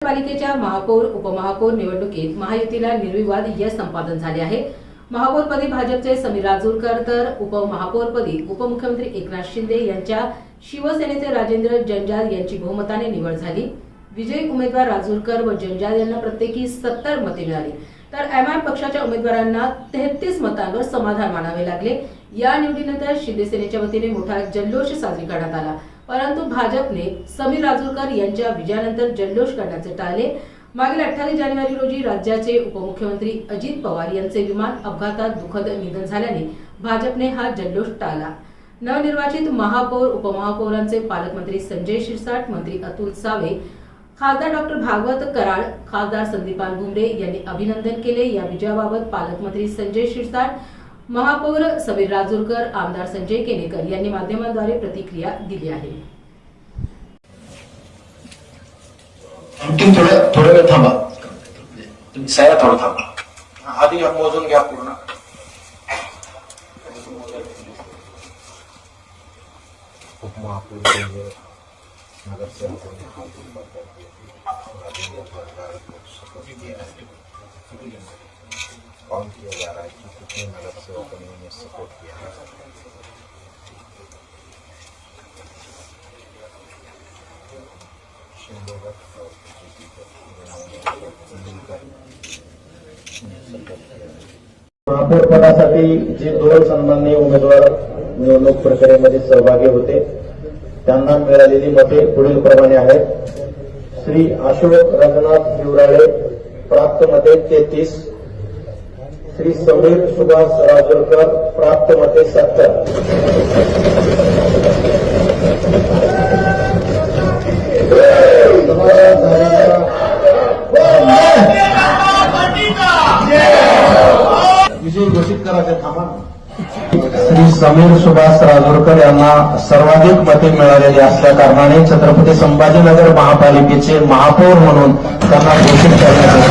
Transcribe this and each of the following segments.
महानगरपालिकेच्या महापौर उपमहापौर निवडणुकीत महायुतीला निर्विवाद यश संपादन झाले आहे। महापौरपदी भाजपचे समीर राजूरकर तर उपमहापौरपदी उपमुख्यमंत्री एकनाथ शिंदे यांच्या शिवसेनेचे राजेंद्र जंजाळ यांची बहुमताने निवड झाली। विजयी उमेदवार राजूरकर व जंजाळ यांना प्रत्येकी 70 मते मिळाली, तर एमआय पक्षाच्या उमेदवारांना 33 मतांवर समाधान मानावे लागले। या निवडीनंतर शिंदे सेनेच्या वतीने मोठा जल्लोष साजरी करण्यात आला, परंतु भाजपने समीर राजूरकर यांच्या विजयानंतर जल्लोष करण्याचे टाळले। मागील 28 जानेवारी रोजी राज्याचे उपमुख्यमंत्री अजित पवार यांचे विमान अपघातात दुःखद निधन झाल्याने भाजपने हा जल्लोष टाळला। नवनिर्वाचित महापौर उपमहापौरांचे पालकमंत्री संजय शिरसाट, मंत्री अतुल सावे, खासदार डॉक्टर भागवत कराड, खासदार संदीपान भुमरे यांनी अभिनंदन केले। या विजयाबाबत पालकमंत्री संजय शिरसाट, महापौर समीर राजूरकर, आमदार संजय केनेकर यांनी माध्यमांद्वारे प्रतिक्रिया दिली आहे। आणखीन थोडं वेळ थांबा, तुम्ही साया थोडं थांबा, आधी मोजून घ्या पूर्ण। उपमहापौर नगरसेवक कौन किया जा रहा है कि कितने नगरसेवकों ने उन्हें सपोर्ट किया है। महापौर पदासाठी जे 2 सन्माननीय उमेदवार निवडणूक प्रक्रियेमध्ये सहभागी होते त्यांना मिळालेली मते पुढील प्रमाणे आहेत। श्री अशोक रंगनाथ हिवराळे प्राप्त मते 33, श्री समीर सुभाष राजूरकर प्राप्त मते 70, विजयी घोषित करायचे थांबा। श्री समीर सुभाष राजूरकर यांना सर्वाधिक मते मिळालेली असल्या कारणाने छत्रपती संभाजीनगर महापालिकेचे महापौर म्हणून त्यांना घोषित करण्यात आले।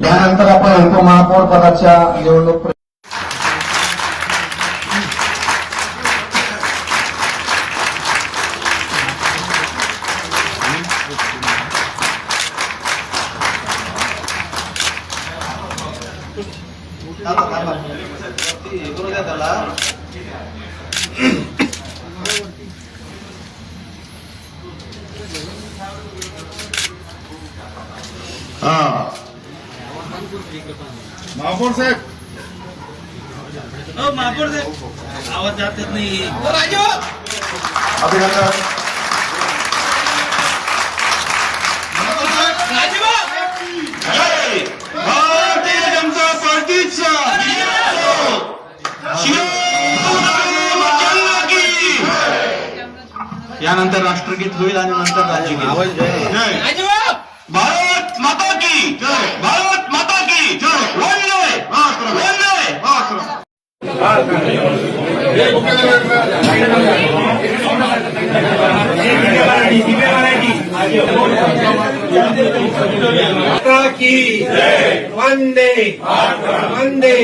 यानंतर आपण उपमहापौर पदाच्या निवडणूक महापौर साहेब, महापौर साहेब आवाज जात नाही। अभिनंदन। भारतीय जनता पार्टीचा यानंतर राष्ट्रगीत होईल आणि नंतर राज्यगीत। भारत माता की जय, भारत माता की जय, वंदे वंदे मातरम। माता की जय, वंदे वंदे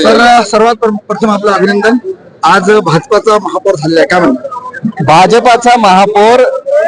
तर सर्वात प्रथम आपलं अभिनंदन। आज भाजपाचा महापौर झालेला आहे, काय म्हणतात? भाजपाचा महापौर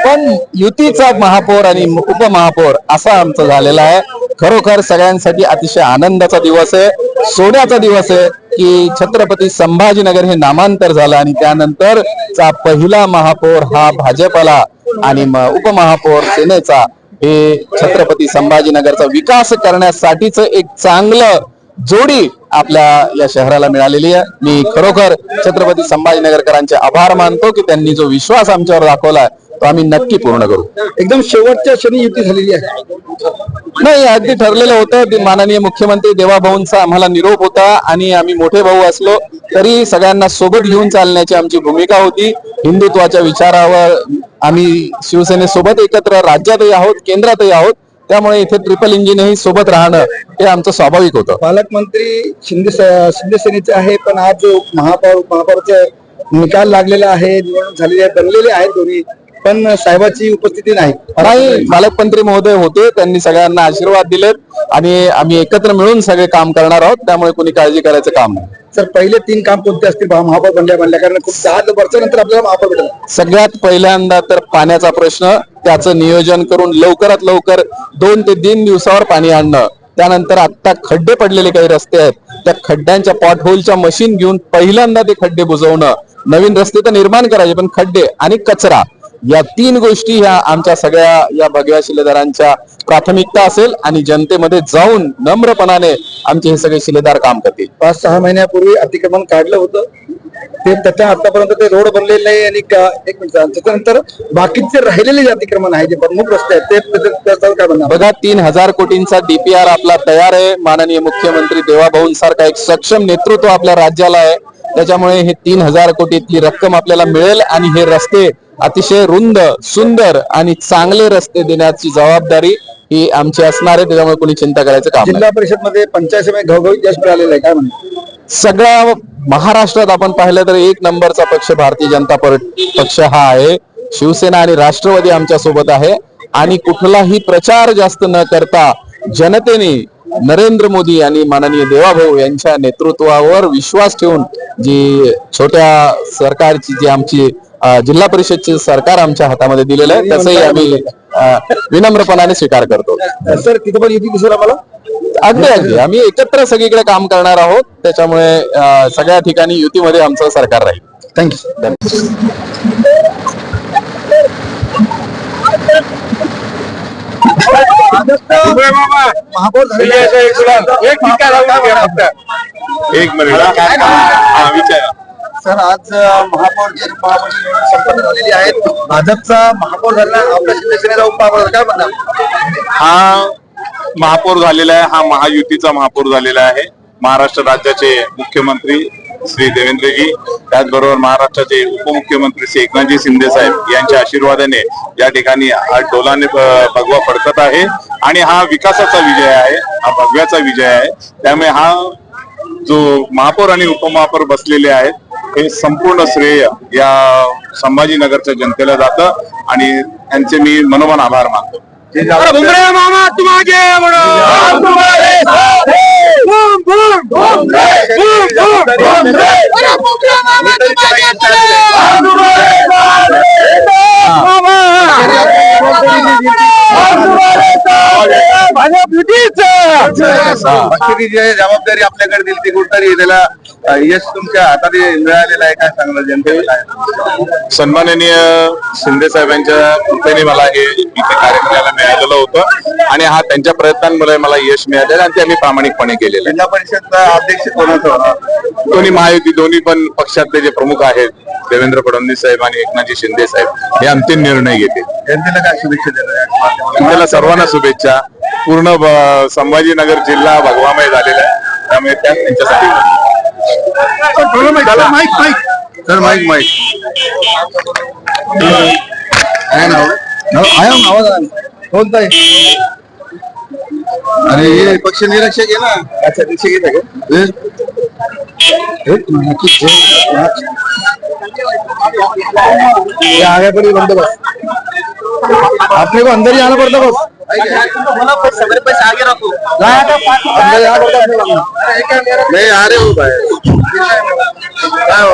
पण युतीचा महापौर आणि उपमहापौर असा आमचा झालेला आहे। खरोखर सगळ्यांसाठी अतिशय आनंदाचा दिवस आहे, सोन्याचा दिवस आहे की छत्रपती संभाजीनगर हे नामांतर झालं आणि त्यानंतरचा पहिला महापौर हा भाजपला आणि उपमहापौर सेनेचा हे छत्रपती संभाजीनगरचा विकास करण्यासाठीच एक चांगलं जोडी आपल्या या शहराला मिळालेली आहे. मी खरोखर छत्रपती संभाजीनगरकरांचे आभार मानतो की त्यांनी जो विश्वास आमच्यावर दाखवला तो आम्ही नक्की पूर्ण करू. एकदम शेवटच्या क्षणी युती झालेली आहे. नाही, अगदी ठरलेलं होतं. माननीय मुख्यमंत्री देवाभाऊंचा आम्हाला निरोप होता आणि आम्ही मोठे भाऊ असलो तरी सगळ्यांना सोबत घेऊन चालण्याची आमची भूमिका होती. हिंदुत्वाच्या विचारावर आम्ही शिवसेनेसोबत एकत्र राज्यातही आहोत, केंद्रातही आहोत. त्यामुळे इथे ट्रिपल इंजिनही सोबत राहणं हे आमचं स्वाभाविक होतं. पालकमंत्री शिंदे सेनेचे आहे, पण आज महापौरचे निकाल लागलेला आहे, निवडणूक झालेली आहे, बनलेले आहेत दोन्ही, पण साहेबाची उपस्थिती नाही. पालकमंत्री महोदय होते, त्यांनी सगळ्यांना आशीर्वाद दिलेत आणि आम्ही एकत्र मिळून सगळे काम करणार आहोत. त्यामुळे कोणी काळजी करायचं काम नाही. सर, पहिले 3 काम कोणते असतील महापौर बनल्या कारण खूप 10 वर्षानंतर आपल्याला महापौर भेटला. सगळ्यात पहिल्यांदा तर पाण्याचा प्रश्न, त्याचं नियोजन करून लवकरात लवकर 2 ते 3 दिवसावर पाणी आणणं. त्यानंतर आता खड्डे पडलेले काही रस्ते आहेत, त्या खड्ड्यांच्या पॉटहोलच्या मशीन घेऊन पहिल्यांदा ते खड्डे बुजवणं. नवीन रस्ते तर निर्माण करायचे, पण खड्डे आणि कचरा या 3 गोष्टी ह्या आमच्या सगळ्या या भगव्या शिलेदारांच्या प्राथमिकता असेल आणि जनतेमध्ये जाऊन नम्रपणाने आमचे हे सगळे शिलेदार काम करतील. 5-6 महिन्यापूर्वी अतिक्रमण काढलं होतं, ते त्याच्या आतापर्यंत ते रोड बनलेले नाही आणि एक मिनिट त्याच्यानंतर बाकीचे राहिलेले जे अतिक्रमण आहे, जे प्रमुख रस्ते आहेत, ते त्याचं काय म्हणणार? बघा, 3000 कोटींचा DPR आपला तयार आहे. माननीय मुख्यमंत्री देवाभाऊंसारखा एक सक्षम नेतृत्व आपल्या राज्याला आहे. त्याच्यामुळे हे 3000 कोटीतली रक्कम आपल्याला मिळेल आणि हे रस्ते अतिशय रुंद, सुंदर आणि चांगले रस्ते देण्याची जबाबदारी ही आमची असणार आहे. त्याच्यामुळे कोणी चिंता करायचं काम नाही. जिल्हा परिषद मध्ये 85 घवघवीत यश मिळालेलं आहे, काय म्हणणार? सगळ्या महाराष्ट्रात आपण पाहिलं तर 1 नंबरचा पक्ष भारतीय जनता पक्ष हा आहे. शिवसेना आणि राष्ट्रवादी आमच्या सोबत आहे आणि कुठलाही प्रचार जास्त न करता जनतेने नरेंद्र मोदी आणि माननीय देवाभाऊ यांच्या नेतृत्वावर विश्वास ठेवून जी छोट्या सरकारची जी आमची जिल्हा परिषदचे सरकार आमच्या हातामध्ये दिलेलं आहे त्याचाही आम्ही विनम्रपणाने स्वीकार करतो. सर, तिथे पण युती दिसेल आम्हाला. अगदी आम्ही एकत्र सगळीकडे काम करणार आहोत. त्याच्यामुळे सगळ्या ठिकाणी युतीमध्ये आमचं सरकार राहील. थँक्यू. महापौर झालेले एक मिनिट सर, आज महापौरची निवडणूक संपन्न झालेली आहे. भाजपचा महापौर झाला, आपल्या शिवसेनेचा उपमहापौर, काय म्हणणार? हा महापौर झालेला आहे, हा महायुतीचा महापौर झालेला आहे. महाराष्ट्र राज्याचे मुख्यमंत्री श्री देवेंद्रजी, त्याचबरोबर महाराष्ट्राचे उपमुख्यमंत्री श्री एकनाथजी शिंदे साहेब यांच्या आशीर्वादाने या ठिकाणी आज डोलाने भगवा फडकत आहे आणि हा विकासाचा विजय आहे, हा भगव्याचा विजय आहे. त्यामुळे हा जो महापौर आणि उपमहापौर बसलेले आहेत हे संपूर्ण श्रेय या संभाजीनगरच्या जनतेला जातं आणि त्यांचे मी मनोमन आभार मानतो. मामा तुम आगे बढ़ो, हम तुम्हारे साथ हैं, बूम बूम बूम रे, बूम बूम बूम रे, अरे बुमरे मामा तुम आगे बढ़ो, हम तुम्हारे साथ हैं, मामा हम तुम्हारे साथ हैं, भाजप युतीचं. बाकी जी जबाबदारी आपल्याकडे दिली ती कुठतरी त्याला यश तुमच्या हातात मिळालेलं आहे, काय सांगणार जनतेला? सन्माननीय शिंदे साहेबांच्या कृपेने मला हे इथे कार्यक्रमाला मिळालेलं होतं आणि हा त्यांच्या प्रयत्नांमुळे मला यश मिळालेलं आणि ते आम्ही प्रामाणिकपणे केलेलं आहे. जिल्हा परिषदचा अध्यक्ष कोणाचं होता? दोन्ही महायुती, दोन्ही पण पक्षातले जे प्रमुख आहेत देवेंद्र फडणवीस साहेब आणि एकनाथजी शिंदे साहेब हे अंतिम निर्णय घेतील. जनतेला काय शुभेच्छा देणार? जनतेला सर्वांना शुभेच्छा. पूर्ण संभाजीनगर जिल्हा भगवामय झालेला आहे, त्यामुळे त्यात त्यांच्यासाठी कोणता आहे? अरे हे पक्ष निरीक्षक आहे ना. अच्छा, निरीक्षक आहे का? आगे पड़ी बंदोबस्त, अपने को अंदर ही आना पड़ता बस. सगळे पैसे आगे रखो. अंदर जाना पड़ता अपने को. नाही अरे हो बाय काय हो?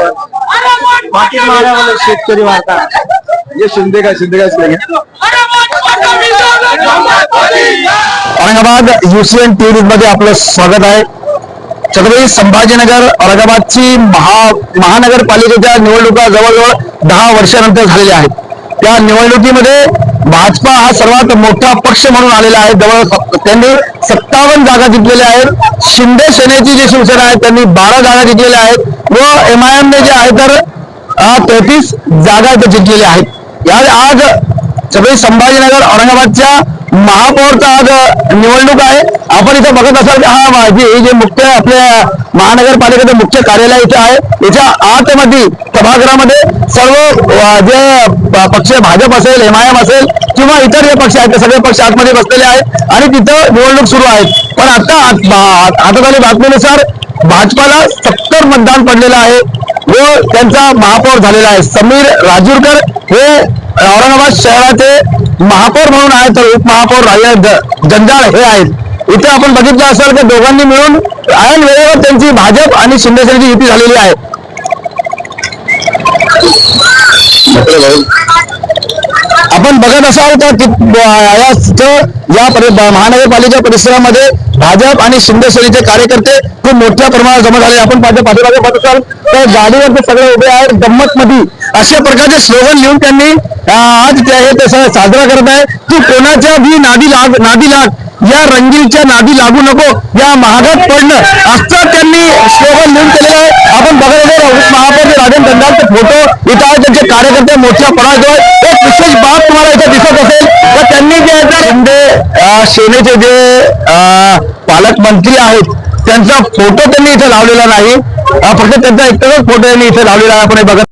पाकिट मारा वाले शेतकरी वार्ता ये शिंदे का इसलिए औरंगाबाद UCN TV मध्ये आपलं स्वागत आहे. छत्रपती संभाजीनगर औरंगाबादची महानगरपालिकेच्या निवडणुका जवळजवळ 10 वर्षानंतर झालेल्या आहेत. त्या निवडणुकीमध्ये भाजपा हा सर्वात मोठा पक्ष म्हणून आलेला आहे. जवळ त्यांनी 57 जागा जिंकलेल्या आहेत. शिंदे सेनेची जी शिवसेना आहे त्यांनी 12 जागा जिंकलेल्या आहेत व MIM ने जे आहे तर 33 जागा इथे जिंकलेल्या आहेत. या आज सगळे संभाजीनगर औरंगाबादच्या महापौरचा आज निवडणूक आहे. आपण इथं बघत असाल की हे जे मुख्य आपल्या महानगरपालिकेचं मुख्य कार्यालय इथे आहे. याच्या आतमध्ये सभागृहामध्ये सर्व जे पक्ष भाजप असेल MIM असेल किंवा इतर जे पक्ष आहेत ते सगळे पक्ष आतमध्ये बसलेले आहेत आणि तिथं निवडणूक सुरू आहे. पण आता हातात आलेल्या बातमीनुसार भाजपाला 70 मतदान पडलेलं आहे व त्यांचा महापौर झालेला आहे. समीर राजूरकर हे औरंगाबाद शहराचे महापौर म्हणून आहेत तर उपमहापौर जंजाळ हे आहेत. इथे आपण बघितलं असेल की दोघांनी मिळून ऐन वेळेवर त्यांची भाजप आणि शिंदे सेनेची युती झालेली आहे. आपण बघत असाल तर या महानगरपालिका परिसरामध्ये भाजप आणि शिंदे सेनेचे कार्यकर्ते खूप मोठ्या प्रमाणात जमा झाले. आपण पाठीमागे बघत असाल तर गाडीवर ते सगळे उभे आहेत गंमत मध्ये. अशा प्रकारचे स्लोगन लिहून त्यांनी आज जे आहे ते साजरा करत आहे की कोणाच्या भी नादी लाग या रंगीलच्या नादी लागू नको, या महागात पडणं असं त्यांनी स्लोगन लिहून केलेलं आहे. आपण बघायला महापौर राजन जंजाळचे फोटो इथं आहे. त्यांचे कार्यकर्ते मोठ्या प्रमाणात एक विशेष बाब तुम्हाला इथे दिसत असेल तर त्यांनी जे आहे शिंदे सेनेचे जे पालकमंत्री आहेत त्यांचा फोटो त्यांनी इथे लावलेला नाही. फक्त त्यांचा एकच फोटो त्यांनी इथे लावलेला आहे. आपण हे बघत